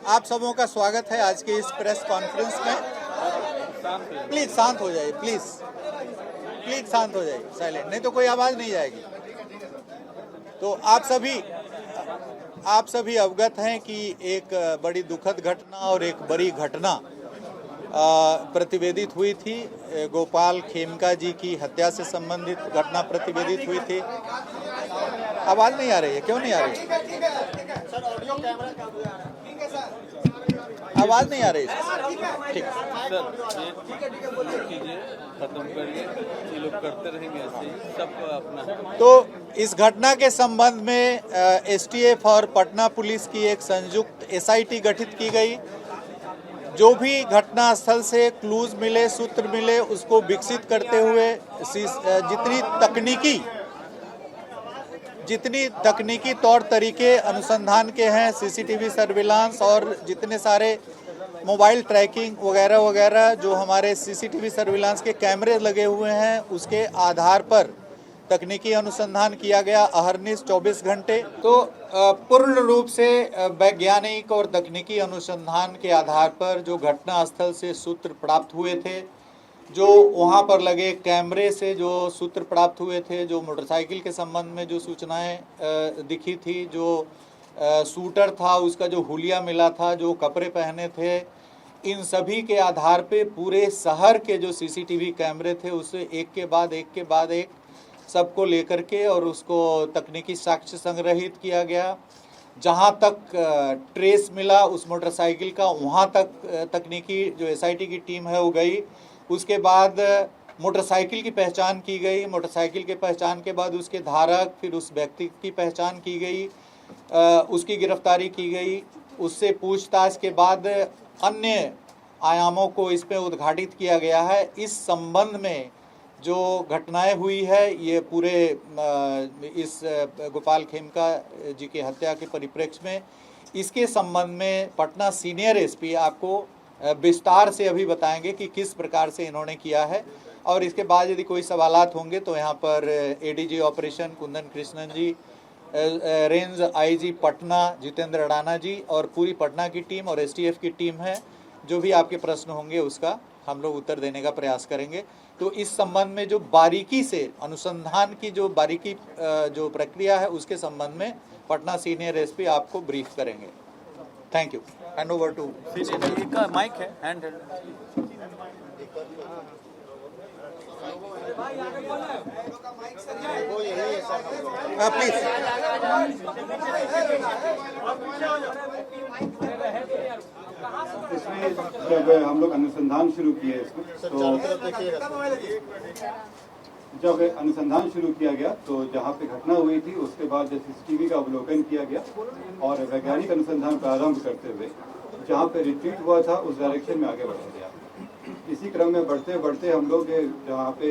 आप सबों का स्वागत है आज के इस प्रेस कॉन्फ्रेंस में। प्लीज शांत हो जाइए, प्लीज शांत हो जाइए, साइलेंट, नहीं तो कोई आवाज नहीं जाएगी। तो आप सभी अवगत हैं कि एक बड़ी दुखद घटना और एक बड़ी घटना प्रतिवेदित हुई थी। गोपाल खेमका जी की हत्या से संबंधित घटना प्रतिवेदित हुई थी। आवाज नहीं आ रही है, क्यों नहीं आ रही है? सर ऑडियो कैमरा चालू है। ठीक है सर, आवाज नहीं आ रही है। ठीक सर, ये कीजिए, खत्म करिए, ये लोग करते रहेंगे ऐसे ही सब अपना। तो इस घटना के संबंध में एसटीएफ और पटना पुलिस की एक संयुक्त एसआईटी गठित की गई। जो भी घटना स्थल से क्लूज मिले, सूत्र मिले, उसको विकसित करते हुए जितनी तकनीकी तौर तरीके अनुसंधान के हैं, सीसीटीवी सर्विलांस और जितने सारे मोबाइल ट्रैकिंग वगैरह वगैरह जो हमारे सीसीटीवी सर्विलांस के कैमरे लगे हुए हैं, उसके आधार पर तकनीकी अनुसंधान किया गया अहरनिश 24 घंटे। तो पूर्ण रूप से वैज्ञानिक और तकनीकी अनुसंधान के आधार पर जो घटना स्थल से सूत्र प्राप्त हुए थे, जो वहां पर लगे कैमरे से जो सूत्र प्राप्त हुए थे, जो मोटरसाइकिल के संबंध में जो सूचनाएं दिखी थी, जो शूटर था उसका जो हुलिया मिला था, जो कपड़े पहने थे, इन सभी के आधार पे पूरे शहर के जो सीसीटीवी कैमरे थे उसे एक के बाद एक सबको लेकर के और उसको तकनीकी साक्ष्य संग्रहित किया गया। जहां तक ट्रेस मिला उस मोटरसाइकिल का, वहां तक तकनीकी जो एसआईटी की टीम है वो गई। उसके बाद मोटरसाइकिल की पहचान की गई। मोटरसाइकिल के पहचान के बाद उसके धारक, फिर उस व्यक्ति की पहचान की गई, उसकी गिरफ्तारी की गई। उससे पूछताछ के बाद अन्य आयामों को इस पे उद्घाटित किया गया है। इस संबंध में जो घटनाएं हुई है, ये पूरे इस गोपाल खेमका जी की हत्या के परिप्रेक्ष्य में, इसके संबंध में पटना सीनियर एसपी आपको विस्तार से अभी बताएंगे कि किस प्रकार से इन्होंने किया है। और इसके बाद यदि कोई सवालात होंगे तो यहाँ पर एडीजी ऑपरेशन कुंदन कृष्णन जी, range IG Patna Jitendra Adana जी और पूरी पटना की टीम और एसटीएफ की टीम है। जो भी आपके प्रश्न होंगे उसका हम लोग उत्तर देने का प्रयास करेंगे। तो इस संबंध में जो बारीकी से अनुसंधान की जो बारीकी जो प्रक्रिया है उसके संबंध में पटना सीनियर एसपी आपको ब्रीफ करेंगे। Thank you. Hand over to का माइक है, हैंड प्लीज। इसमें जब हम लोग अनुसंधान शुरू किए इसमें, तो जब अनुसंधान शुरू किया गया तो जहाँ पे घटना हुई थी उसके बाद सीसीटीवी का अवलोकन किया गया और वैज्ञानिक अनुसंधान प्रारंभ करते हुए जहाँ पे रिट्रीट हुआ था उस डायरेक्शन में आगे बढ़ा गया। इसी क्रम में बढ़ते बढ़ते हम लोग जहाँ पे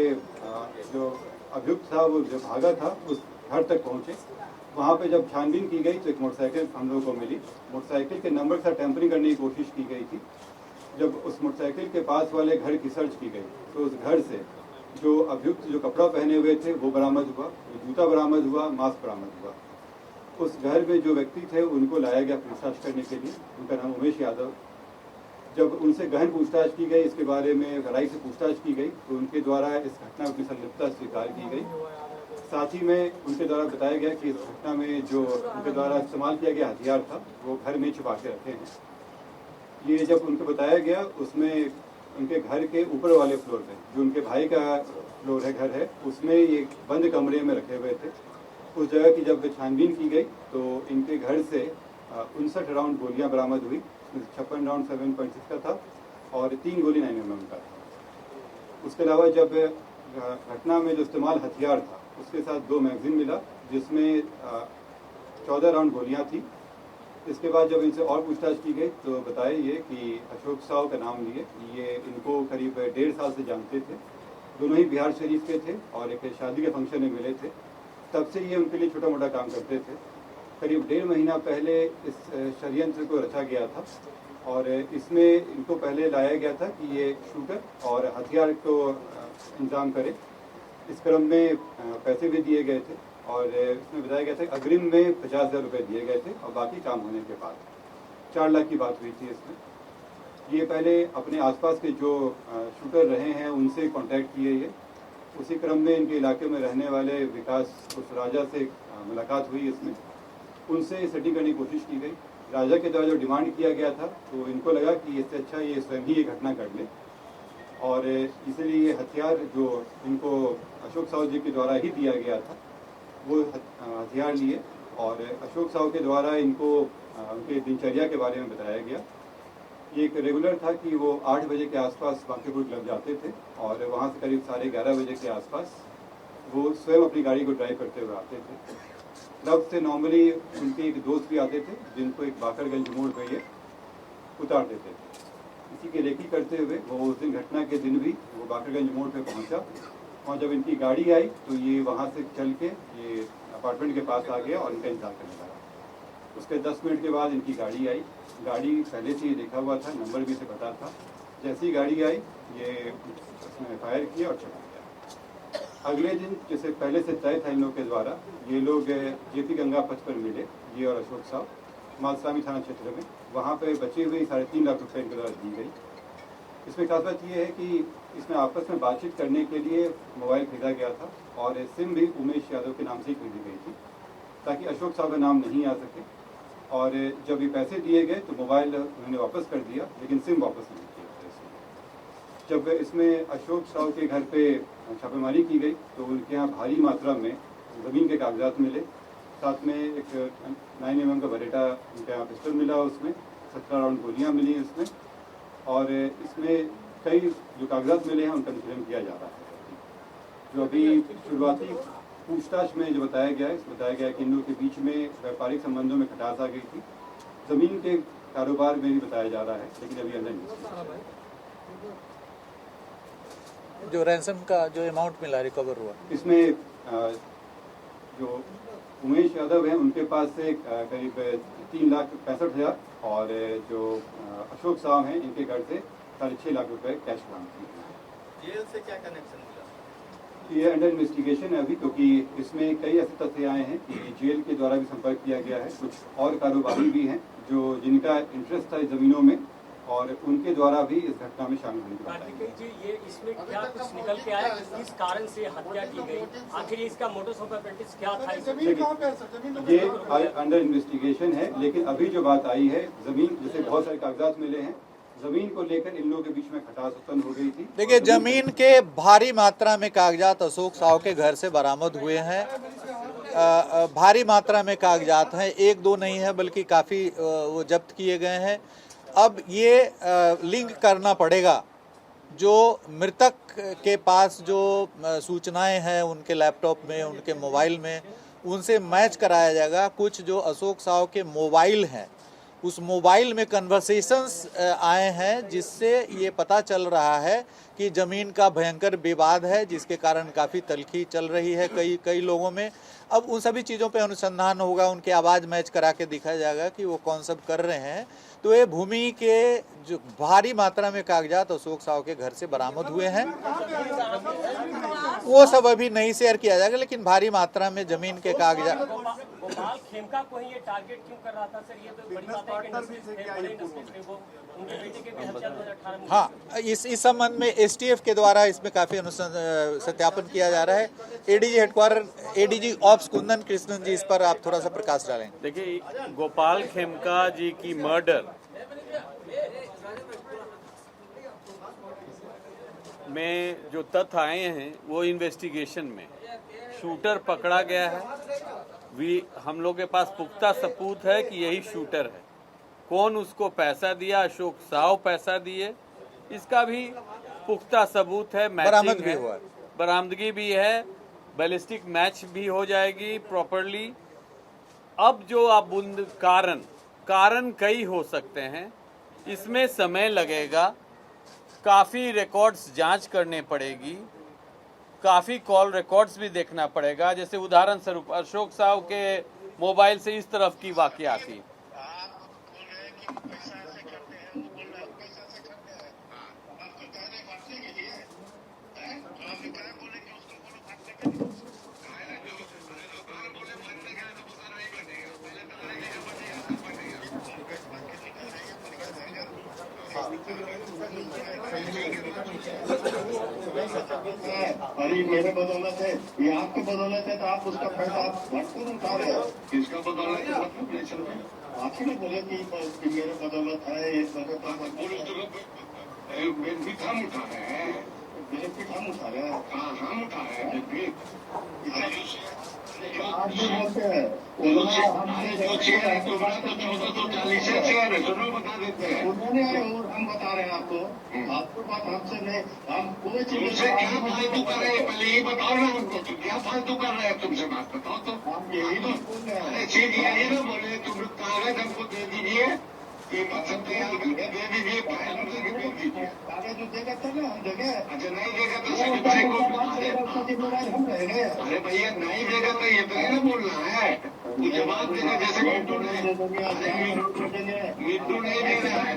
जो अभियुक्त था वो जो भागा था उस घर तक पहुँचे। वहाँ पे जब छानबीन की गई तो एक मोटरसाइकिल हम लोगों को मिली। मोटरसाइकिल के नंबर से टेम्परिंग करने की कोशिश की गई थी। जब उस मोटरसाइकिल के पास वाले घर की सर्च की गई तो उस घर से जो अभियुक्त जो कपड़ा पहने हुए थे वो बरामद हुआ, जूता बरामद हुआ, मास्क बरामद हुआ। उस घर में जो व्यक्ति थे उनको लाया गया पूछताछ करने के लिए। उनका नाम उमेश यादव। जब उनसे गहन पूछताछ की गई, इसके बारे में गहराई से पूछताछ की गई तो उनके द्वारा इस घटना की संलिप्तता स्वीकार की गई। साथ ही में उनके द्वारा बताया गया कि इस घटना में जो उनके द्वारा इस्तेमाल किया गया हथियार था वो घर में छुपा के रखे हैं। ये जब उनको बताया गया उसमें उनके घर के ऊपर वाले फ्लोर पे जो उनके भाई का फ्लोर है, घर है, उसमें ये बंद कमरे में रखे हुए थे। उस जगह की जब छानबीन की गई तो इनके घर से 59 राउंड गोलियां बरामद हुई। 56 राउंड 7.6 का था और 3 गोली 9mm का था। उसके अलावा जब घटना में जो इस्तेमाल हथियार था उसके साथ 2 मैगजीन मिला जिसमें 14 राउंड गोलियां थी। इसके बाद जब इनसे और पूछताछ की गई तो बताया ये कि अशोक साव का नाम लिए, ये इनको करीब 1.5 साल से जानते थे। दोनों ही बिहार शरीफ के थे और एक शादी के फंक्शन में मिले थे। तब से ये उनके लिए छोटा मोटा काम करते थे। करीब 1.5 महीना पहले इस षड्यंत्र को रचा गया था और इसमें इनको पहले लाया गया था कि ये शूटर और हथियार को इंतजाम करे। इस क्रम में पैसे भी दिए गए थे और इसमें बताया गया था कि अग्रिम में 50,000 रुपये दिए गए थे और बाकी काम होने के बाद 4 लाख की बात हुई थी इसमें। ये पहले अपने आसपास के जो शूटर रहे हैं उनसे कांटेक्ट किए ये। उसी क्रम में इनके इलाके में रहने वाले विकास उस राजा से मुलाकात हुई इसमें। उनसे सेटिंग करने की कोशिश की गई। राजा के द्वारा जो डिमांड किया गया था तो इनको लगा कि इससे अच्छा ये स्वयं ही ये घटना कर ले, और इसलिए ये हथियार जो इनको अशोक साहू जी के द्वारा ही दिया गया था वो हथियार लिए, और अशोक साहू के द्वारा इनको उनके दिनचर्या के बारे में बताया गया। ये एक रेगुलर था कि वो 8 बजे के आसपास बांकीपुर क्लब जाते थे और वहाँ से करीब 11:30 बजे के आसपास वो स्वयं अपनी गाड़ी को ड्राइव करते हुए आते थे। क्लब से नॉर्मली उनके एक दोस्त भी आते थे जिनको एक बाकरगंज मोड़ पे ये उतार देते थे। इसी की रेकी करते हुए वो उस दिन घटना के दिन भी वो बाकरगंज मोड़ पे पहुंचा, और जब इनकी गाड़ी आई तो ये वहाँ से चल के ये अपार्टमेंट के पास आ गया और इनका इंतजार करने लगा। उसके 10 मिनट के बाद इनकी गाड़ी आई। गाड़ी पहले से ही देखा हुआ था, नंबर भी से पता था। जैसी गाड़ी आई ये उसने फायर किया और चला गया। अगले दिन जैसे पहले से तय था इन लोग के द्वारा, ये लोग जेपी गंगा पथ पर मिले, ये और अशोक साहब, मालसामी थाना क्षेत्र में। वहाँ पे बची हुई 3.5 लाख रुपए इनके द्वारा दी गई। इसमें खास बात ये है कि इसमें आपस में बातचीत करने के लिए मोबाइल खरीदा गया था, और सिम भी उमेश यादव के नाम से ही खरीदी गई थी ताकि अशोक साहब का नाम नहीं आ सके। और जब ये पैसे दिए गए तो मोबाइल उन्होंने वापस कर दिया, लेकिन सिम वापस नहीं किया। जब इसमें अशोक साहू के घर पे छापेमारी की गई तो उनके यहाँ भारी मात्रा में ज़मीन के कागजात मिले, साथ में एक 9mm का बरेटा उनके यहाँ पिस्टल मिला, उसमें 17 राउंड गोलियाँ मिली इसमें, और इसमें कई जो कागजात मिले हैं उनका अनुसरण किया जा रहा है। जो अभी शुरुआती पूछताछ में जो बताया गया है, बताया गया कि इन लोगों के बीच में व्यापारिक संबंधों में खटास आ गई थी। ज़मीन के कारोबार में भी बताया जा रहा है, लेकिन अभी अंदर नहीं। जो रैंसम का जो अमाउंट मिला रिकवर हुआ, इसमें जो उमेश यादव हैं उनके पास से करीब 3,65,000, और जो अशोक साहब हैं इनके घर से 6.5 लाख रुपए कैश बरामद किए। जेल से क्या कनेक्शन मिला? ये अंडर इन्वेस्टिगेशन है अभी, क्योंकि इसमें कई ऐसे तथ्य आए हैं कि जेल के द्वारा भी संपर्क किया गया है। कुछ और कारोबारी भी हैं जो जिनका इंटरेस्ट था इस जमीनों में, और उनके द्वारा भी इस घटना में शामिल होने की बात आई। जी, ये इसमें क्या कुछ निकल के आया, किस कारण से हत्या की गई, आखिर इसका मोटोस ऑपरेंडी क्या था? ये अंडर इन्वेस्टिगेशन है, लेकिन अभी जो बात आई है जमीन, जैसे बहुत सारे कागजात मिले हैं, जमीन को लेकर इन लोगों के बीच में खटास उत्पन्न हो गई थी। देखिए जमीन के भारी मात्रा में कागजात अशोक साहू के घर से बरामद हुए हैं। भारी मात्रा में कागजात हैं, 1-2 नहीं है बल्कि काफ़ी वो जब्त किए गए हैं। अब ये लिंक करना पड़ेगा, जो मृतक के पास जो सूचनाएं हैं उनके लैपटॉप में, उनके मोबाइल में, उनसे मैच कराया जाएगा। कुछ जो अशोक साहू के मोबाइल हैं उस मोबाइल में कन्वर्सेशंस आए हैं, जिससे ये पता चल रहा है कि ज़मीन का भयंकर विवाद है, जिसके कारण काफ़ी तलखी चल रही है कई लोगों में। अब उन सभी चीज़ों पे अनुसंधान होगा, उनकी आवाज़ मैच करा के दिखाया जाएगा कि वो कौन सब कर रहे हैं। तो ये भूमि के जो भारी मात्रा में कागजात अशोक साहू के घर से बरामद हुए हैं, वो सब अभी नहीं शेयर किया जाएगा, लेकिन भारी मात्रा में ज़मीन के कागजात। गोपाल खेमका को ही ये टारगेट क्यों कर रहा था सर? ये तो बड़ी बात है कि उनके बेटे के भी हत्या 2018 में। हाँ, इस संबंध में एसटीएफ के द्वारा इसमें काफ़ी सत्यापन किया जा रहा है। ADG headquarter, ADG ops Kundan Krishnan ji, इस पर आप थोड़ा सा प्रकाश डालें। देखिए, गोपाल खेमका जी की मर्डर में जो तथ्य आए हैं वो इन्वेस्टिगेशन में शूटर पकड़ा गया है। हम लोग के पास पुख्ता सबूत है कि यही शूटर है। कौन उसको पैसा दिया, अशोक साहू पैसा दिए, इसका भी पुख्ता सबूत है। बरामद भी हुआ, बरामदगी भी है, बैलिस्टिक मैच भी हो जाएगी प्रॉपरली। अब जो आप कारण कई हो सकते हैं, इसमें समय लगेगा, काफ़ी रिकॉर्ड्स जांच करने पड़ेगी, काफ़ी कॉल रिकॉर्ड्स भी देखना पड़ेगा। जैसे उदाहरण स्वरूप अशोक साहू के मोबाइल से इस तरफ की वाकया थी। अरे मेरे बदौलत है, ये आपके बदौलत है, तो आप उसका फायदा आप भरपूर उठा रहे हो। किसका बदौलत है? आप ही ने बोले कि मेरे बदौलत है, ये बदौलत हम उठा रहे हैं, बेनिफिट हम उठा रहे हैं। हाँ, हम उठा रहे हैं बेनिफिट। आप जो बोलते हैं उन्होंने हम बता रहे हैं आपको बात हमसे नहीं, हम कोई चीज क्या फालतू कर रहे हैं, पहले ये बताओ ना हमको, तो क्या फालतू कर रहे हैं, तुमसे बात बताओ तो। हम यही तो बोल रहे हैं, चीज यही ना बोले, तुम कागज हमको दे दीजिए, ये मतलब दे दीजिए, फाइल दे दीजिए, कागज जो देगा तब ना हम देंगे। अच्छा नहीं देगा तो हम रहेंगे। अरे भैया नहीं देगा तो ये तो नहीं ना बोलना है, वो जवाब देगा। जैसे मिट्टू नहीं दे रहा है,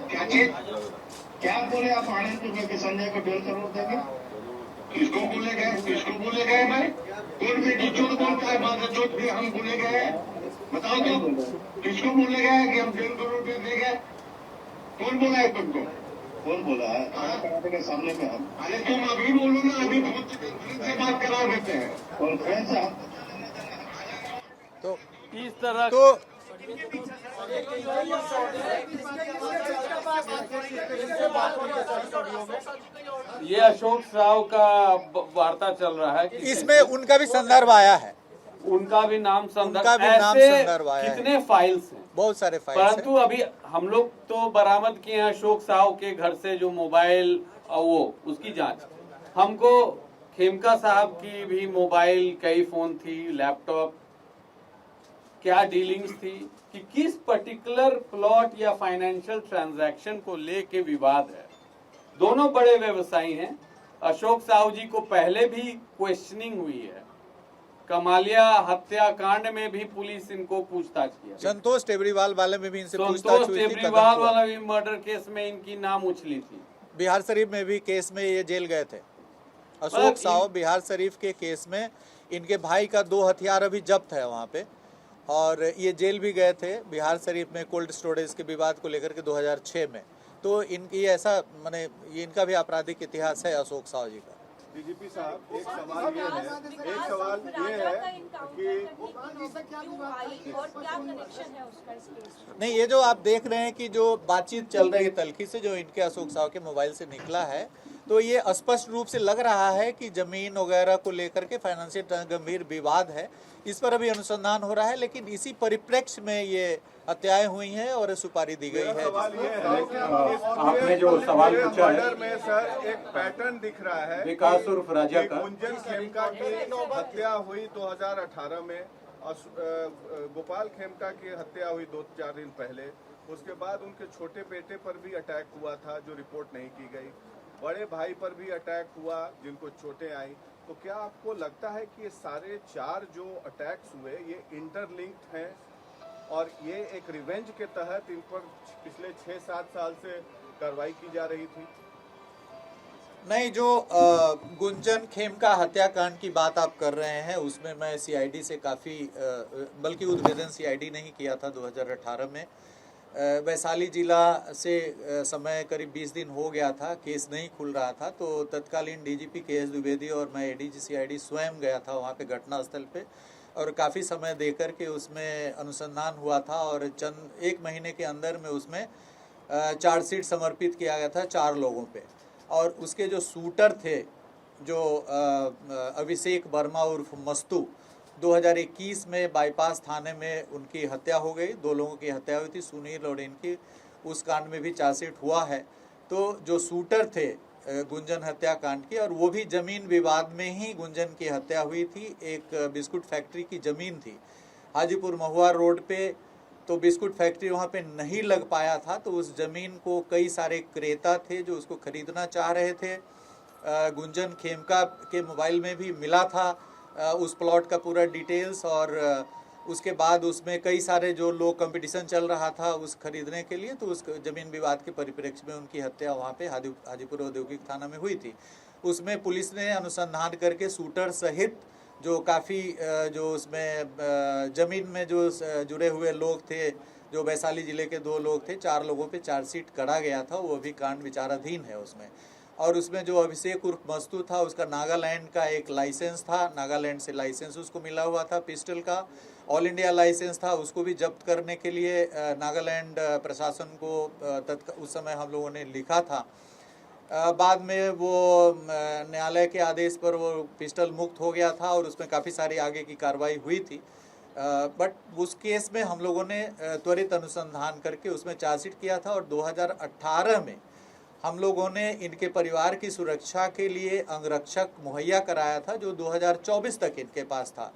क्या चीज, क्या बोले आप आनंद के संजय को 1.5 करोड़ देंगे? किसको बोले गए, किसको बोले गए भाई? कौन बेटी चोट बोलता है, बात चोट भी हम बोले गए, बताओ तो किसको बोले गए कि हम 1.5 करोड़ रुपये देंगे? कौन बोला है तुमको? कौन बोला है? के सामने में हम। अरे तुम अभी बोलो ना, अभी से बात करा देते हैं कॉन्फ्रेंस से। तो इस तरह ये अशोक साहू का वार्ता चल रहा है कि इसमें उनका भी संदर्भ आया है, उनका भी नाम संदर्भ, उनका भी नाम ऐसे संदर्भ आया है। कितने फाइल्स हैं, बहुत सारे फाइल्स परंतु अभी हम लोग तो बरामद किए हैं अशोक साहू के घर से जो मोबाइल और वो उसकी जांच। हमको खेमका साहब की भी मोबाइल, कई फोन थी, लैपटॉप, क्या डीलिंग्स थी कि किस पर्टिकुलर प्लॉट या फाइनेंशियल ट्रांजैक्शन को लेके विवाद है। दोनों बड़े व्यवसायी हैं। अशोक साहू जी को पहले भी क्वेश्चनिंग हुई है, कमालिया हत्याकांड में भी पुलिस इनको पूछताछ किया, संतोष टेबरीवाल वाले में भी इनसे पूछताछ संतोष हुई थी, टेबरीवाल कदम वाला भी मर्डर केस में इनकी नाम उछली थी। बिहार शरीफ में भी केस में ये जेल गए थे। अशोक साहू बिहार शरीफ के केस में इनके भाई का 2 हथियार अभी जब्त है वहाँ पे, और ये जेल भी गए थे बिहार शरीफ में कोल्ड स्टोरेज के विवाद को लेकर के 2006 में। तो इनकी ऐसा माने ये इनका भी आपराधिक इतिहास है अशोक साहू जी का। डीजीपी साहब, एक सवाल ये है नहीं, ये जो आप देख रहे हैं कि जो बातचीत चल रही है तलखी से, जो इनके अशोक साहू के मोबाइल से निकला है, तो ये स्पष्ट रूप से लग रहा है कि जमीन वगैरह को लेकर के फाइनेंशियल गंभीर विवाद है। इस पर अभी अनुसंधान हो रहा है, लेकिन इसी परिप्रेक्ष्य में ये हत्याएं हुई हैं और सुपारी दी गई है। सवाल ये है कि आपने जो सवाल पूछा है, में सर एक पैटर्न दिख रहा है, विकास उर्फ राजा का। गुंजन खेमका की हत्या हुई 2018 में, गोपाल खेमका की हत्या हुई 2-4 दिन पहले, उसके बाद उनके छोटे बेटे पर भी अटैक हुआ था जो रिपोर्ट नहीं की गई, बड़े भाई पर भी अटैक हुआ जिनको चोटें आई। तो क्या आपको लगता है कि ये सारे 4 जो अटैक्स हुए ये इंटरलिंक्ड हैं और ये एक रिवेंज के तहत इन पर पिछले 6-7 साल से कार्रवाई की जा रही थी? नहीं, जो गुंजन खेमका हत्याकांड की बात आप कर रहे हैं, उसमें मैं सीआईडी से काफ़ी बल्कि उद्भेदन सीआईडी नहीं किया था 2018 में। वैशाली जिला से समय करीब 20 दिन हो गया था, केस नहीं खुल रहा था, तो तत्कालीन डीजीपी केएस द्विवेदी और मैं एडीजी सीआईडी स्वयं गया था वहाँ पे घटनास्थल पे, और काफ़ी समय देकर के उसमें अनुसंधान हुआ था, और 1 महीने के अंदर में उसमें चार्जशीट समर्पित किया गया था 4 लोगों पे। और उसके जो शूटर थे, जो अभिषेक वर्मा उर्फ मस्तू, 2021 में बाईपास थाने में उनकी हत्या हो गई, 2 लोगों की हत्या हुई थी, सुनील और इनकी, उस कांड में भी चार्जशीट हुआ है। तो जो शूटर थे गुंजन हत्याकांड की, और वो भी जमीन विवाद में ही गुंजन की हत्या हुई थी। एक बिस्कुट फैक्ट्री की जमीन थी हाजीपुर महुआ रोड पे, तो बिस्कुट फैक्ट्री वहाँ पे नहीं लग पाया था, तो उस जमीन को कई सारे क्रेता थे जो उसको खरीदना चाह रहे थे। गुंजन खेमका के मोबाइल में भी मिला था उस प्लॉट का पूरा डिटेल्स, और उसके बाद उसमें कई सारे जो लोग कंपटीशन चल रहा था उस खरीदने के लिए, तो उस जमीन विवाद के परिप्रेक्ष्य में उनकी हत्या वहाँ पे हाजीपुर औद्योगिक थाना में हुई थी। उसमें पुलिस ने अनुसंधान करके शूटर सहित जो काफ़ी जो उसमें ज़मीन में जो जुड़े हुए लोग थे, जो वैशाली जिले के 2 लोग थे, 4 लोगों पे चार्जशीट करा गया था, वो अभी कांड विचाराधीन है उसमें। और उसमें जो अभिषेक उर्फ मस्तू था, उसका नागालैंड का एक लाइसेंस था, नागालैंड से लाइसेंस उसको मिला हुआ था पिस्टल का, ऑल इंडिया लाइसेंस था, उसको भी जब्त करने के लिए नागालैंड प्रशासन को उस समय हम लोगों ने लिखा था। बाद में वो न्यायालय के आदेश पर वो पिस्टल मुक्त हो गया था और उसमें काफ़ी सारी आगे की कार्रवाई हुई थी। बट उस केस में हम लोगों ने त्वरित अनुसंधान करके उसमें चार्जशीट किया था और 2018 में हम लोगों ने इनके परिवार की सुरक्षा के लिए अंगरक्षक मुहैया कराया था, जो 2024 तक इनके पास था।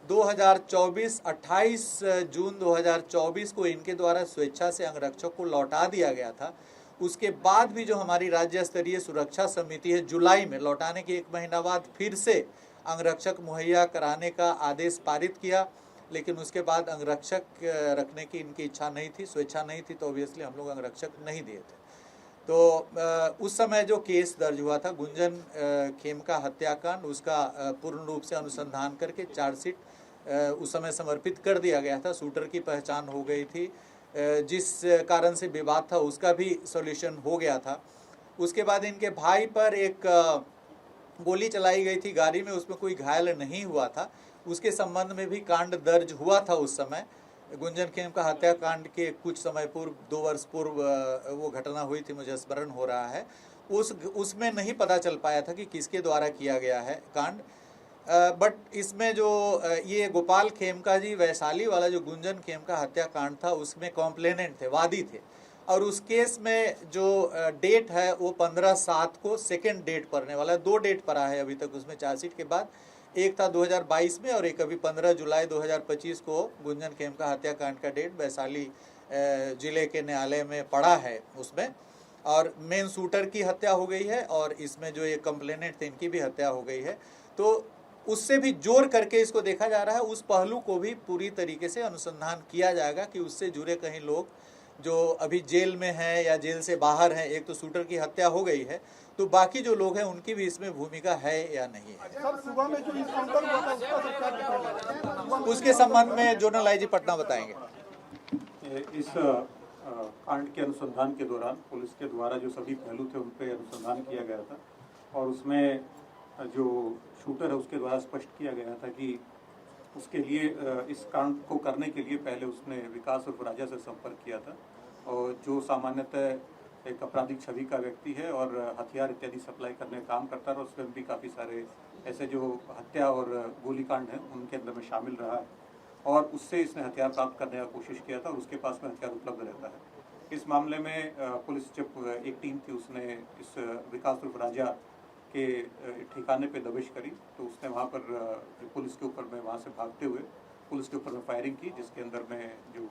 28 जून 2024 को इनके द्वारा स्वेच्छा से अंगरक्षक को लौटा दिया गया था। उसके बाद भी जो हमारी राज्य स्तरीय सुरक्षा समिति है, जुलाई में लौटाने के 1 महीना बाद फिर से अंगरक्षक मुहैया कराने का आदेश पारित किया, लेकिन उसके बाद अंगरक्षक रखने की इनकी इच्छा नहीं थी, स्वेच्छा नहीं थी, तो ऑब्वियसली हम लोग अंगरक्षक नहीं दिए थे। तो उस समय जो केस दर्ज हुआ था गुंजन खेमका हत्याकांड, उसका पूर्ण रूप से अनुसंधान करके चार्जशीट उस समय समर्पित कर दिया गया था। शूटर की पहचान हो गई थी, जिस कारण से विवाद था उसका भी सॉल्यूशन हो गया था। उसके बाद इनके भाई पर एक गोली चलाई गई थी गाड़ी में, उसमें कोई घायल नहीं हुआ था, उसके संबंध में भी कांड दर्ज हुआ था। उस समय गुंजन खेमका हत्याकांड के कुछ समय पूर्व, 2 वर्ष पूर्व वो घटना हुई थी, मुझे स्मरण हो रहा है। उसमें नहीं पता चल पाया था कि किसके द्वारा किया गया है कांड। बट इसमें जो ये गोपाल खेमका जी वैशाली वाला जो गुंजन खेमका हत्याकांड था, उसमें कॉम्प्लेनेंट थे, वादी थे, और उस केस में जो डेट है वो 15/7 को सेकेंड डेट पड़ने वाला है। 2 डेट पड़ा है अभी तक उसमें चार्जशीट के बाद, एक था 2022 में और एक अभी 15 जुलाई 2025 को गुंजन खेमका हत्याकांड का डेट वैशाली जिले के न्यायालय में पड़ा है उसमें। और मेन शूटर की हत्या हो गई है और इसमें जो ये कंप्लेनेंट थे इनकी भी हत्या हो गई है। तो उससे भी जोड़ करके इसको देखा जा रहा है, उस पहलू को भी पूरी तरीके से अनुसंधान किया जाएगा कि उससे जुड़े कहीं लोग जो अभी जेल में हैं या जेल से बाहर हैं। एक तो शूटर की हत्या हो गई है, तो बाकी जो लोग हैं उनकी भी इसमें भूमिका है या नहीं है। सर, सुबह में जो इनकाउंटर हुआ था उसका सब क्या रिपोर्ट है? उसके संबंध में जोनल आईजी पटना बताएंगे। इस कांड के अनुसंधान के दौरान पुलिस के द्वारा जो सभी पहलू थे उन पर अनुसंधान किया गया था और उसमें जो शूटर है उसके द्वारा स्पष्ट किया गया था कि उसके लिए इस कांड को करने के लिए पहले उसने विकास उर्फ राजा से संपर्क किया था, और जो सामान्यतः एक आपराधिक छवि का व्यक्ति है और हथियार इत्यादि सप्लाई करने का काम करता है, और उसमें भी काफ़ी सारे ऐसे जो हत्या और गोलीकांड हैं उनके अंदर में शामिल रहा है, और उससे इसने हथियार प्राप्त करने का कोशिश किया था और उसके पास में हथियार उपलब्ध रहता है। इस मामले में पुलिस जब एक टीम थी उसने इस विकास उर्फ राजा के ठिकाने पे दबिश करी, तो उसने वहाँ पर पुलिस के ऊपर में वहाँ से भागते हुए पुलिस के ऊपर में फायरिंग की, जिसके अंदर में जो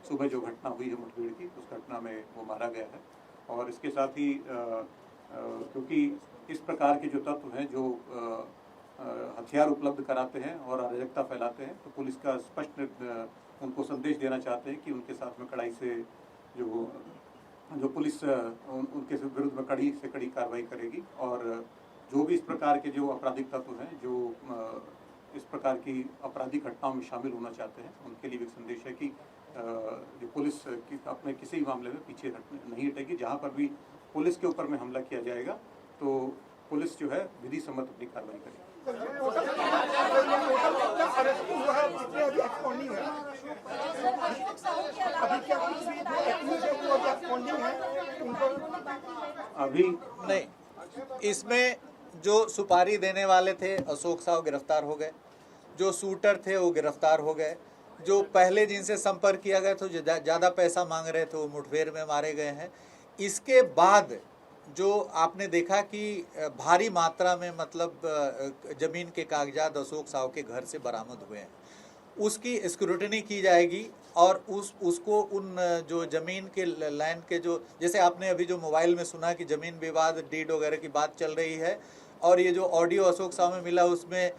सुबह जो घटना हुई है मुठभेड़ की, उस घटना में वो मारा गया है। और इसके साथ ही क्योंकि इस प्रकार के जो तत्व हैं जो हथियार उपलब्ध कराते हैं और अराजकता फैलाते हैं, तो पुलिस का स्पष्ट उनको संदेश देना चाहते हैं कि उनके साथ में कड़ाई से जो पुलिस उनके विरुद्ध में कड़ी से कड़ी कार्रवाई करेगी, और जो भी इस प्रकार के जो आपराधिक तत्व हैं जो इस प्रकार की आपराधिक घटनाओं में शामिल होना चाहते हैं, उनके लिए भी संदेश है कि जो पुलिस अपने किसी भी मामले में पीछे नहीं हटेगी। जहाँ पर भी पुलिस के ऊपर में हमला किया जाएगा तो पुलिस जो है विधि सम्मत अपनी कार्रवाई करेगी। अभी नहीं, इसमें जो सुपारी देने वाले थे अशोक साहु गिरफ्तार हो गए, जो शूटर थे वो गिरफ्तार हो गए, जो पहले जिनसे संपर्क किया गया था जो ज़्यादा पैसा मांग रहे थे वो मुठभेड़ में मारे गए हैं। इसके बाद जो आपने देखा कि भारी मात्रा में मतलब जमीन के कागजात अशोक साहु के घर से बरामद हुए हैं, उसकी स्क्रूटनी की जाएगी और उसको उन जो ज़मीन के लैंड के जो, जैसे आपने अभी जो मोबाइल में सुना कि ज़मीन विवाद डीड वगैरह की बात चल रही है, और ये जो ऑडियो अशोक साहु में मिला उसमें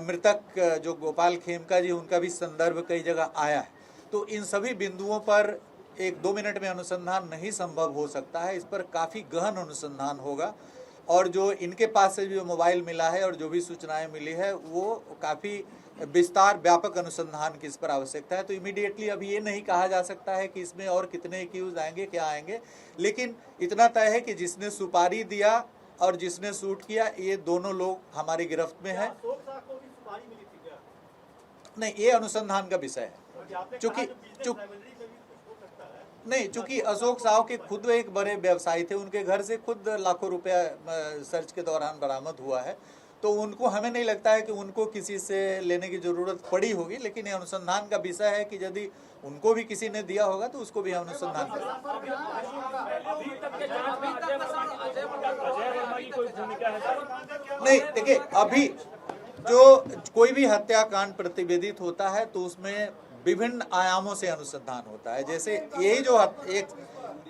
मृतक जो गोपाल खेमका जी उनका भी संदर्भ कई जगह आया है। तो इन सभी बिंदुओं पर 1-2 मिनट में अनुसंधान नहीं संभव हो सकता है, इस पर काफ़ी गहन अनुसंधान होगा। और जो इनके पास से जो मोबाइल मिला है और जो भी सूचनाएं मिली है वो काफ़ी विस्तार व्यापक अनुसंधान की इस पर आवश्यकता है। तो इमीडिएटली अभी ये नहीं कहा जा सकता है कि इसमें और कितने एक्यूज आएंगे, क्या आएंगे, लेकिन इतना तय है कि जिसने सुपारी दिया और जिसने शूट किया, ये दोनों लोग हमारी गिरफ्त में हैं। नहीं, ये अनुसंधान का विषय है। चूंकि अशोक साहू के खुद एक बड़े व्यवसायी थे, उनके घर से खुद लाखों रुपया सर्च के दौरान बरामद हुआ है, तो उनको, हमें नहीं लगता है कि उनको किसी से लेने की जरूरत पड़ी होगी, लेकिन ये अनुसंधान का विषय है कि यदि उनको भी किसी ने दिया होगा तो उसको भी हम अनुसंधान करेंगे। नहीं, देखिए, अभी जो कोई भी हत्याकांड प्रतिवेदित होता है तो उसमें विभिन्न आयामों से अनुसंधान होता है। जैसे यही जो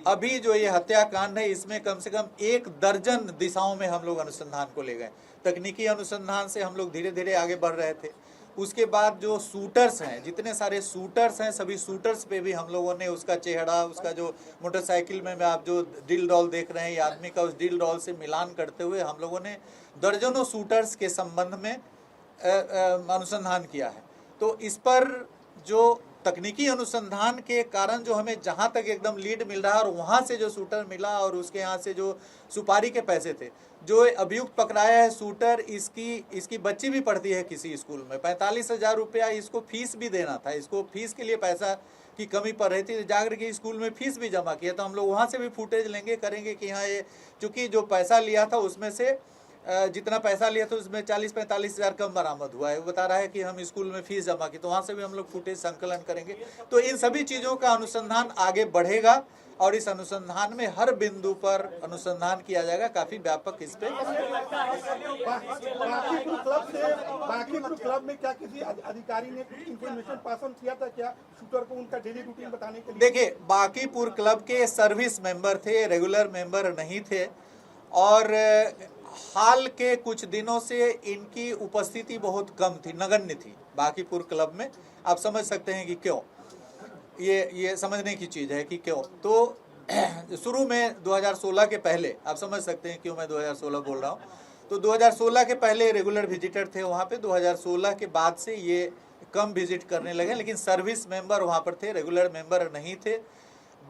अभी जो ये हत्याकांड है, इसमें कम से कम 1 दर्जन दिशाओं में हम लोग अनुसंधान को ले गए। तकनीकी अनुसंधान से हम लोग धीरे धीरे आगे बढ़ रहे थे। उसके बाद जो शूटर्स हैं, जितने सारे शूटर्स हैं, सभी शूटर्स पे भी हम लोगों ने उसका चेहरा, उसका जो मोटरसाइकिल में आप जो ड्रिल डॉल देख रहे हैं, ये आदमी का उस ड्रिल डॉल से मिलान करते हुए हम लोगों ने दर्जनों शूटर्स के संबंध में अनुसंधान किया है। तो इस पर जो तकनीकी अनुसंधान के कारण जो हमें जहां तक एकदम लीड मिल रहा है, और वहां से जो शूटर मिला और उसके यहाँ से जो सुपारी के पैसे थे, जो अभियुक्त पकड़ाया है शूटर, इसकी बच्ची भी पढ़ती है किसी स्कूल में। 45,000 रुपया इसको फीस भी देना था। इसको फीस के लिए पैसा की कमी पड़ रही थी, जाकर के स्कूल में फीस भी जमा किया। तो हम लोग वहाँ से भी फुटेज लेंगे, करेंगे कि हाँ, ये चूँकि जो पैसा लिया था उसमें से जितना पैसा लिया था उसमें 40-45 हज़ार कम बरामद हुआ है। वो बता रहा है कि हम स्कूल में फीस जमा की, तो वहाँ से भी हम लोग फुटेज संकलन करेंगे। तो इन सभी चीज़ों का अनुसंधान आगे बढ़ेगा और इस अनुसंधान में हर बिंदु पर अनुसंधान किया जाएगा। काफी व्यापक इस पे बांकीपुर क्लब में क्या किसी अधिकारी ने कुछ इंफॉर्मेशन पास ऑन किया था क्या शूटर को, उनका डेली रूटीन बताने के लिए? देखिए, बांकीपुर क्लब के सर्विस मेंबर थे, रेगुलर मेंबर नहीं थे, और हाल के कुछ दिनों से इनकी उपस्थिति बहुत कम थी, नगण्य थी बांकीपुर क्लब में। आप समझ सकते हैं कि क्यों, ये समझने की चीज़ है कि क्यों। तो शुरू में 2016 के पहले, आप समझ सकते हैं क्यों मैं 2016 बोल रहा हूँ। तो 2016 के पहले रेगुलर विजिटर थे वहाँ पे, 2016 के बाद से ये कम विजिट करने लगे, लेकिन सर्विस मेंबर वहाँ पर थे, रेगुलर मेंबर नहीं थे।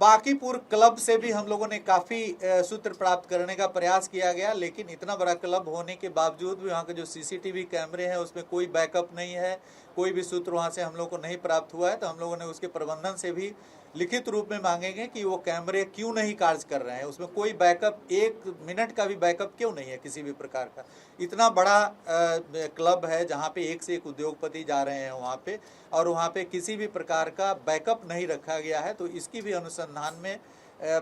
बांकीपुर क्लब से भी हम लोगों ने काफ़ी सूत्र प्राप्त करने का प्रयास किया गया, लेकिन इतना बड़ा क्लब होने के बावजूद भी वहाँ के जो सीसीटीवी कैमरे हैं उसमें कोई बैकअप नहीं है, कोई भी सूत्र वहाँ से हम लोग को नहीं प्राप्त हुआ है। तो हम लोगों ने उसके प्रबंधन से भी लिखित रूप में मांगेंगे कि वो कैमरे क्यों नहीं कार्य कर रहे हैं, उसमें कोई बैकअप, 1 मिनट का भी बैकअप क्यों नहीं है किसी भी प्रकार का। इतना बड़ा क्लब है जहाँ पे एक से एक उद्योगपति जा रहे हैं वहाँ पे, और वहाँ पे किसी भी प्रकार का बैकअप नहीं रखा गया है। तो इसकी भी अनुसंधान में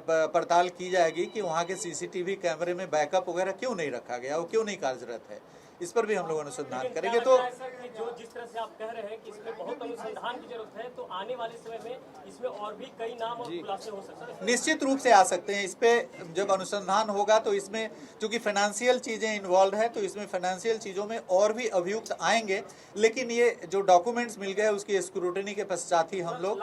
पड़ताल की जाएगी कि वहाँ के सीसीटीवी कैमरे में बैकअप वगैरह क्यों नहीं रखा गया, वो क्यों नहीं कार्यरत है, इस पर भी हम लोग अनुसंधान करेंगे। तो जो जिस तरह से आप कह रहे हैं कि इसमें बहुत अनुसंधान की जरूरत है, तो आने वाले समय में इसमें और भी कई नाम और खुलासे हो सकते हैं। निश्चित रूप से आ सकते हैं। इस पे जब अनुसंधान होगा तो इसमें चूंकि फाइनेंशियल चीजें इन्वॉल्व है, तो इसमें फाइनेंशियल चीजों में और भी अभियुक्त आएंगे, लेकिन ये जो डॉक्यूमेंट्स मिल गए उसकी स्क्रूटनी के पश्चात ही हम लोग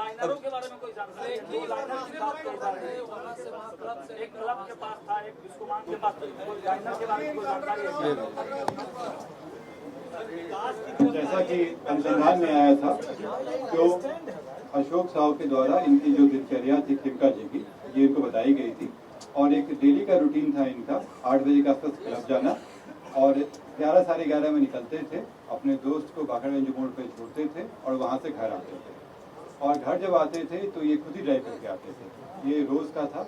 जैसा कि अनुसंधान में आया था, जो अशोक साहू के द्वारा इनकी जो दिनचर्या थी खिमका जी की, ये इनको बताई गई थी, और एक डेली का रूटीन था इनका 8 बजे के आसपास क्लब जाना, और 11 साढ़े 11 में निकलते थे, अपने दोस्त को बाखड़गंज मोड़ पे छोड़ते थे और वहाँ से घर आते थे। और घर जब आते थे तो ये खुद ही ड्राइव करके आते थे। ये रोज़ का था।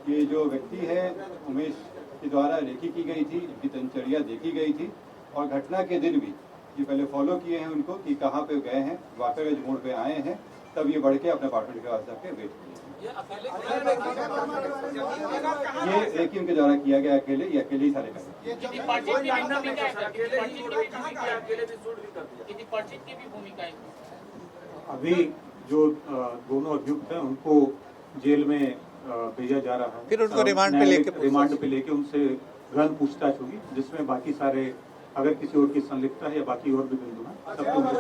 ये जो व्यक्ति है उमेश के द्वारा रेकी की गई थी, इनकी दिनचर्या देखी गई थी, और घटना के दिन भी ये पहले फॉलो किए हैं उनको कि कहाँ पे गए हैं, बाखड़गंज मोड़ पे आए हैं, तब ये बढ़ के अपने अपार्टमेंट के पास जाके वेट किए। ये रेकी उनके द्वारा किया गया अकेले, ये अकेले ही सारे करें। अभी जो दोनों अभियुक्त हैं उनको जेल में भेजा जा रहा है, फिर उनको रिमांड पे लेके उनसे गहन पूछताछ होगी, जिसमें बाकी सारे अगर किसी और की संलिप्तता है या बाकी और भी बिंदु हैं तब तो मुझे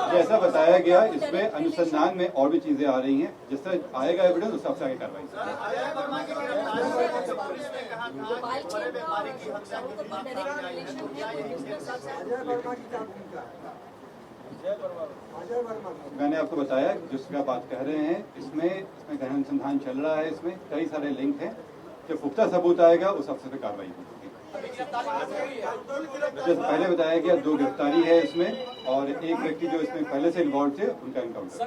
जैसा बताया गया, इसमें अनुसंधान में और भी चीजें आ रही हैं। जैसा आएगा एविडेंस उस हिसाब से आगे कार्रवाई। मैंने आपको बताया जिसका बात कह रहे हैं, इसमें गहन अनुसंधान चल रहा है, इसमें कई सारे लिंक हैं। जब पुख्ता सबूत आएगा उस अफसर पे कार्रवाई होगी। जैसे पहले बताया गया 2 गिरफ्तारी है इसमें, और एक व्यक्ति जो इसमें पहले से इन्वॉल्व थे उनका एनकाउंटर।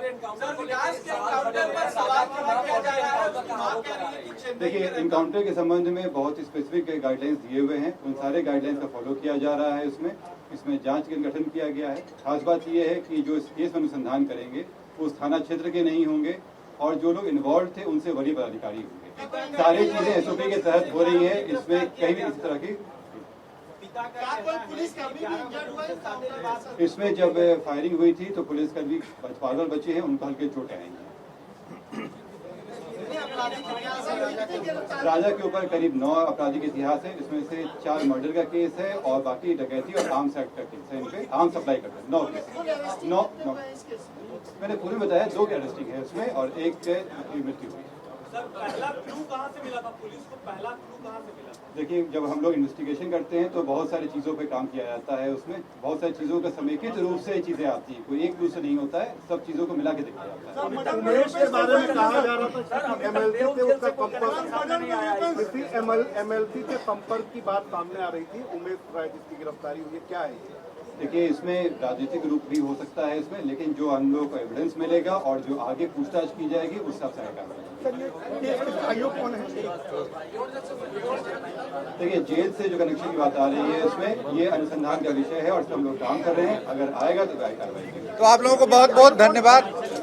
देखिए, एनकाउंटर के संबंध में बहुत स्पेसिफिक गाइडलाइंस दिए हुए हैं, उन सारे गाइडलाइंस का फॉलो किया जा रहा है। इसमें जांच का गठन किया गया है। खास बात यह है कि जो इस केस में अनुसंधान करेंगे उस थाना क्षेत्र के नहीं होंगे, और जो लोग इन्वॉल्व थे उनसे वरीय पदाधिकारी होंगे। सारी चीजें एसओपी के तहत हो रही है, इसमें कहीं भी इस तरह की इसमें जब फायरिंग हुई थी तो पुलिसकर्मी पागल बचे हैं, उनको हल्के चोटें आई हैं। राजा के ऊपर करीब 9 आपराधिक इतिहास है, इसमें से 4 मर्डर का केस है और बाकी डकैती और आर्म्स एक्ट का केस है। इनपे आर्म सप्लाई करते हैं 9 केस। 9 मैंने पूरे बताया, 2 की अरेस्टिंग है उसमें और एक की मृत्यु हुई। सर, पहला क्लू कहां से मिला था पुलिस को? पहला क्लू कहां से मिला? देखिए, जब हम लोग इन्वेस्टिगेशन करते हैं तो बहुत सारी चीज़ों पे काम किया जाता है। उसमें बहुत सारी चीज़ों का समेकित रूप से चीज़ें आती हैं, कोई एक क्लू से नहीं होता है, सब चीज़ों को मिला के देखा जाता है। उमेश के बारे में कहा जा रहा था कि एमएलसी से उसका एमएलसी से संपर्क की बात सामने आ रही थी। उमेश राय जिसकी गिरफ्तारी हुई है, क्या है ये? देखिए, इसमें राजनीतिक रूप भी हो सकता है इसमें, लेकिन जो हम लोग को एविडेंस मिलेगा और जो आगे पूछताछ की जाएगी उस हिसाब से आएगा। देखिए, जेल से जो कनेक्शन की बात आ रही है इसमें, ये अनुसंधान का विषय है और इस पर हम लोग काम कर रहे हैं। अगर आएगा तो कार्रवाई करेंगे। तो आप लोगों को बहुत बहुत धन्यवाद,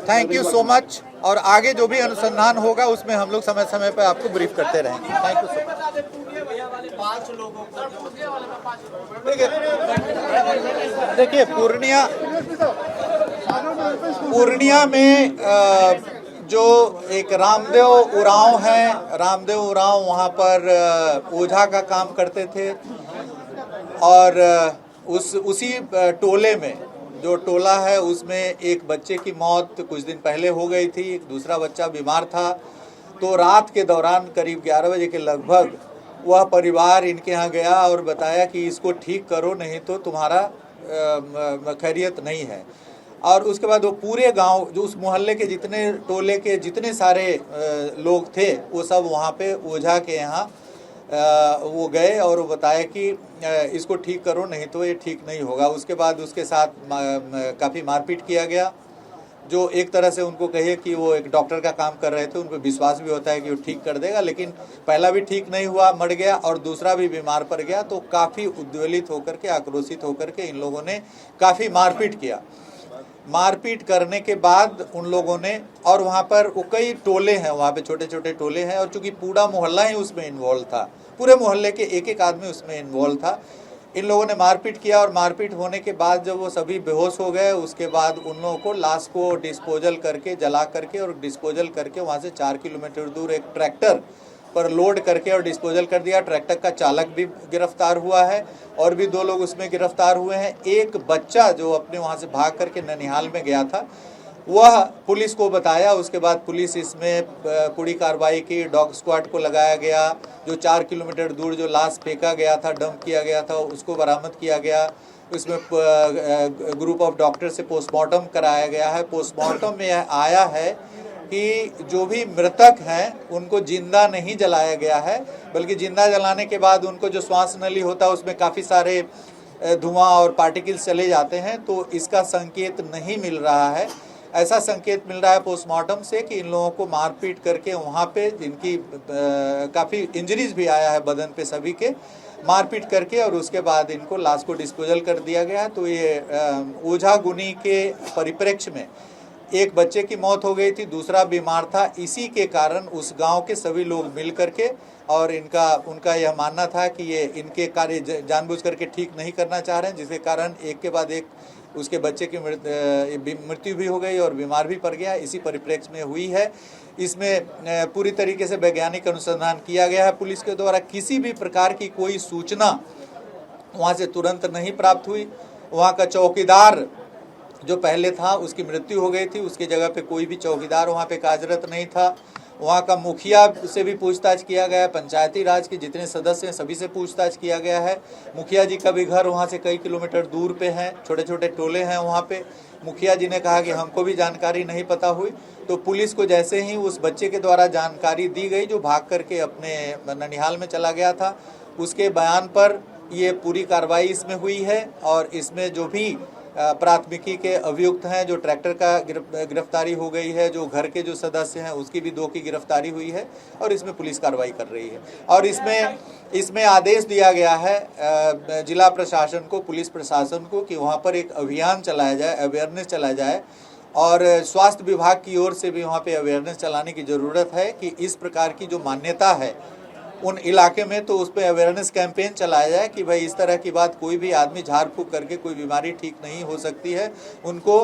थैंक यू सो मच। और आगे जो भी अनुसंधान होगा उसमें हम लोग समय समय पर आपको ब्रीफ करते रहेंगे। Thank you so much. देखिए, पूर्णिया में जो एक रामदेव उरांव है, रामदेव उरांव वहाँ पर ओझा का काम करते थे, और उसी टोले में जो टोला है उसमें एक बच्चे की मौत कुछ दिन पहले हो गई थी, एक दूसरा बच्चा बीमार था। तो रात के दौरान करीब 11 बजे के लगभग वह परिवार इनके यहाँ गया और बताया कि इसको ठीक करो, नहीं तो तुम्हारा खैरियत नहीं है। और उसके बाद वो पूरे गांव, जो उस मोहल्ले के जितने टोले के जितने सारे लोग थे, वो सब वहाँ पे ओझा के यहाँ वो गए और वो बताया कि इसको ठीक करो, नहीं तो ये ठीक नहीं होगा। उसके बाद उसके साथ काफ़ी मारपीट किया गया, जो एक तरह से उनको कहिए कि वो एक डॉक्टर का काम कर रहे थे, उनको विश्वास भी होता है कि वो ठीक कर देगा, लेकिन पहला भी ठीक नहीं हुआ, मर गया, और दूसरा भी बीमार पड़ गया। तो काफ़ी उद्वेलित होकर के, आक्रोशित होकर के इन लोगों ने काफ़ी मारपीट किया। मारपीट करने के बाद उन लोगों ने, और वहाँ पर वो कई टोले हैं, वहाँ पे छोटे छोटे टोले हैं, और चूंकि पूरा मोहल्ला ही उसमें इन्वॉल्व था, पूरे मोहल्ले के एक एक आदमी उसमें इन्वॉल्व था, इन लोगों ने मारपीट किया। और मारपीट होने के बाद जब वो सभी बेहोश हो गए, उसके बाद उन लोगों को लाश को डिस्पोजल करके, जला करके और डिस्पोजल करके वहाँ से 4 किलोमीटर दूर एक ट्रैक्टर पर लोड करके और डिस्पोजल कर दिया। ट्रैक्टर का चालक भी गिरफ्तार हुआ है और भी 2 लोग उसमें गिरफ्तार हुए हैं। एक बच्चा जो अपने वहाँ से भाग करके ननिहाल में गया था, वह पुलिस को बताया। उसके बाद पुलिस इसमें पूरी कार्रवाई की, डॉग स्क्वाड को लगाया गया। जो 4 किलोमीटर दूर जो लाश फेंका गया था, डंप किया गया था, उसको बरामद किया गया। उसमें ग्रुप ऑफ डॉक्टर से पोस्टमार्टम कराया गया है। पोस्टमार्टम में यह आया है कि जो भी मृतक हैं उनको जिंदा नहीं जलाया गया है, बल्कि जिंदा जलाने के बाद उनको जो श्वास नली होता है उसमें काफ़ी सारे धुआं और पार्टिकल्स चले जाते हैं, तो इसका संकेत नहीं मिल रहा है। ऐसा संकेत मिल रहा है पोस्टमार्टम से कि इन लोगों को मारपीट करके वहाँ पे जिनकी काफ़ी इंजरीज भी आया है बदन पे सभी के, मारपीट करके और उसके बाद इनको लाश को डिस्पोजल कर दिया गया है। तो ये ओझा गुनी के परिप्रेक्ष्य में एक बच्चे की मौत हो गई थी, दूसरा बीमार था। इसी के कारण उस गांव के सभी लोग मिल करके, और उनका यह मानना था कि ये इनके कार्य जानबूझ करके ठीक नहीं करना चाह रहे हैं, जिसके कारण एक के बाद एक उसके बच्चे की मृत्यु भी हो गई और बीमार भी पड़ गया। इसी परिप्रेक्ष्य में हुई है। इसमें पूरी तरीके से वैज्ञानिक अनुसंधान किया गया है। पुलिस के द्वारा किसी भी प्रकार की कोई सूचना वहाँ से तुरंत नहीं प्राप्त हुई। वहाँ का चौकीदार जो पहले था उसकी मृत्यु हो गई थी, उसकी जगह पे कोई भी चौकीदार वहाँ पे कार्यरत नहीं था। वहाँ का मुखिया से भी पूछताछ किया गया है, पंचायती राज के जितने सदस्य हैं सभी से पूछताछ किया गया है। मुखिया जी का भी घर वहाँ से कई किलोमीटर दूर पे है, छोटे छोटे टोले हैं वहाँ पे। मुखिया जी ने कहा कि हमको भी जानकारी नहीं पता हुई। तो पुलिस को जैसे ही उस बच्चे के द्वारा जानकारी दी गई जो भाग करके अपने ननिहाल में चला गया था, उसके बयान पर ये पूरी कार्रवाई इसमें हुई है। और इसमें जो भी प्राथमिकी के अभियुक्त हैं, जो ट्रैक्टर का गिरफ्तारी हो गई है, जो घर के जो सदस्य हैं उसकी भी 2 की गिरफ्तारी हुई है और इसमें पुलिस कार्रवाई कर रही है। और इसमें आदेश दिया गया है जिला प्रशासन को, पुलिस प्रशासन को कि वहाँ पर एक अभियान चलाया जाए, अवेयरनेस चलाया जाए। और स्वास्थ्य विभाग की ओर से भी वहाँ पे अवेयरनेस चलाने की ज़रूरत है कि इस प्रकार की जो मान्यता है उन इलाके में, तो उस पर अवेयरनेस कैंपेन चलाया जाए कि भाई इस तरह की बात कोई भी आदमी झाड़ फूक करके कोई बीमारी ठीक नहीं हो सकती है। उनको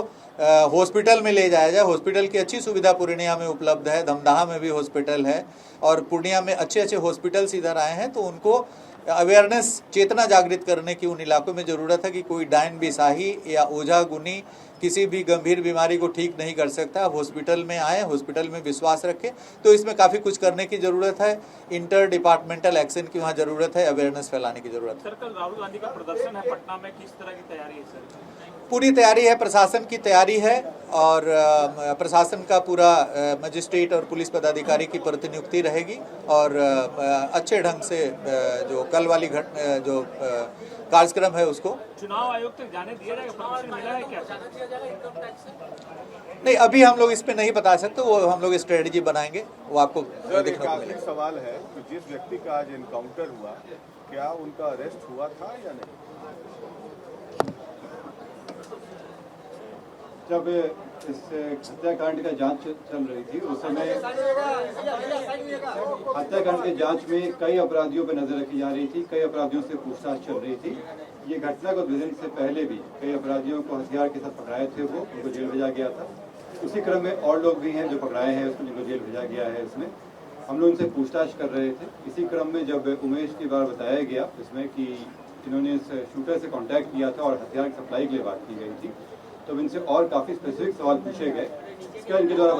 हॉस्पिटल में ले जाया जाए। हॉस्पिटल की अच्छी सुविधा पूर्णिया में उपलब्ध है, धमदाहा में भी हॉस्पिटल है और पूर्णिया में अच्छे हॉस्पिटल्स इधर आए हैं। तो उनको अवेयरनेस, चेतना जागृत करने की उन इलाकों में ज़रूरत है कि कोई डायन बिसाही या ओझा गुनी किसी भी गंभीर बीमारी को ठीक नहीं कर सकता। हॉस्पिटल में आए, हॉस्पिटल में विश्वास रखें। तो इसमें काफ़ी कुछ करने की ज़रूरत है। इंटर डिपार्टमेंटल एक्शन की वहाँ ज़रूरत है, अवेयरनेस फैलाने की ज़रूरत है। सर, कल राहुल गांधी का प्रदर्शन है पटना में, किस तरह की तैयारी है सर? पूरी तैयारी है, प्रशासन की तैयारी है और प्रशासन का पूरा मजिस्ट्रेट और पुलिस पदाधिकारी की प्रतिनियुक्ति रहेगी और अच्छे ढंग से जो कल वाली जो कार्यक्रम है उसको चुनाव आयोग तक जाने दिया जाएगा, परमिशन मिला है क्या? नहीं, अभी हम लोग इस पे नहीं बता सकते, वो हम लोग स्ट्रेटजी बनाएंगे, वो आपको देखने को मिलेगा। सवाल है कि जिस व्यक्ति का आज एनकाउंटर हुआ, क्या उनका अरेस्ट हुआ था या नहीं? जब इस हत्याकांड का जांच चल रही थी उस समय हत्याकांड के जांच में कई अपराधियों पर नजर रखी जा रही थी, कई अपराधियों से पूछताछ चल रही थी। ये घटना को भेजने से पहले भी कई अपराधियों को हथियार के साथ पकड़ाए थे, वो उनको जेल भेजा गया था। उसी क्रम में और लोग भी हैं जो पकड़ाए हैं, उसको जिनको जेल भेजा गया है। इसमें हम लोग उनसे पूछताछ कर रहे थे। इसी क्रम में जब उमेश की बार बताया गया इसमें कि इन्होंने इस शूटर से कॉन्टैक्ट किया था और हथियार की सप्लाई के लिए बात की गई थी, तो इनसे और काफ़ी स्पेसिफिक सवाल पूछे गए। इसका इनके द्वारा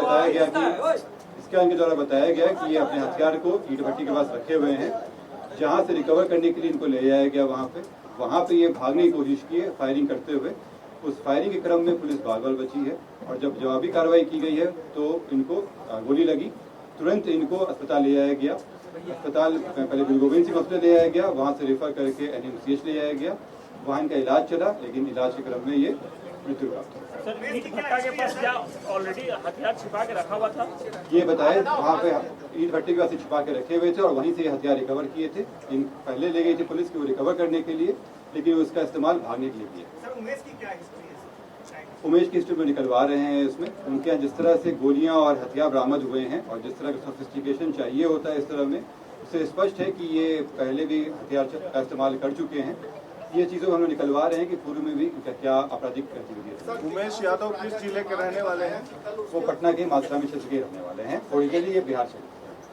बताया गया कि ये अपने हथियार को ईंट भट्टी के पास रखे हुए हैं, जहां से रिकवर करने के लिए इनको ले जाया गया वहां पे ये भागने की कोशिश की है फायरिंग करते हुए। उस फायरिंग के क्रम में पुलिस बाल बची है और जब जवाबी कार्रवाई की गई है तो इनको गोली लगी। तुरंत इनको अस्पताल ले जाया गया। अस्पताल पहले गुरु गोविंद सिंह हॉस्पिटल ले जाया गया, वहां से रेफर करके NMCH ले जाया गया। वहाँ इनका इलाज चला, लेकिन इलाज के क्रम में ये मृत्यु प्राप्त हुई। सर, ईंट भट्टा के पास क्या ऑलरेडी हथियार छिपा के रखा हुआ था? ये बताया वहाँ पे ईंट भट्टे के पास छिपा के रखे हुए थे और वहीं से हथियार रिकवर किए थे। इन पहले ले गई थी पुलिस की वो रिकवर करने के लिए, लेकिन उसका इस्तेमाल भागने के लिए किया। उमेश की क्या हिस्ट्री है? उमेश की हिस्ट्री में निकलवा रहे हैं। इसमें उनके यहाँ जिस तरह से गोलियां और हथियार बरामद हुए हैं और जिस तरह का सोफिस्टिकेशन चाहिए होता है इस तरह में, उससे स्पष्ट है कि ये पहले भी हथियार का इस्तेमाल कर चुके हैं। ये चीज़ों को हम लोग निकलवा रहे हैं कि पूर्व में भी क्या आपराधिक गतिविधि है। उमेश यादव किस जिले के रहने वाले हैं? वो पटना के मातरामी क्षेत्र के रहने वाले हैं और इनके लिए बिहार से।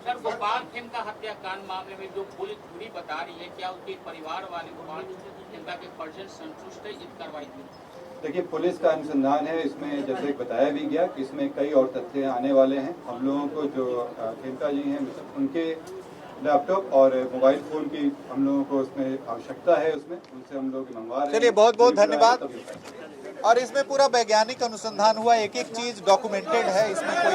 सर, गोपाल खेमका हत्याकांड मामले में जो पुलिस पूरी बता रही है, क्या उसके परिवार वाले गोपाल खेमका के परिजन संतुष्ट है इस कार्रवाई में? देखिए, पुलिस का अनुसंधान है इसमें, जैसे बताया भी गया कि इसमें कई और तथ्य आने वाले हैं। हम लोगों को जो खेमका जी हैं उनके लैपटॉप और मोबाइल फोन की हम लोगों को उसमें आवश्यकता है, उसमें उनसे हम लोग मंगवा रहे हैं। चलिए, बहुत बहुत धन्यवाद। और इसमें पूरा वैज्ञानिक अनुसंधान हुआ, एक एक चीज डॉक्यूमेंटेड है, इसमें कोई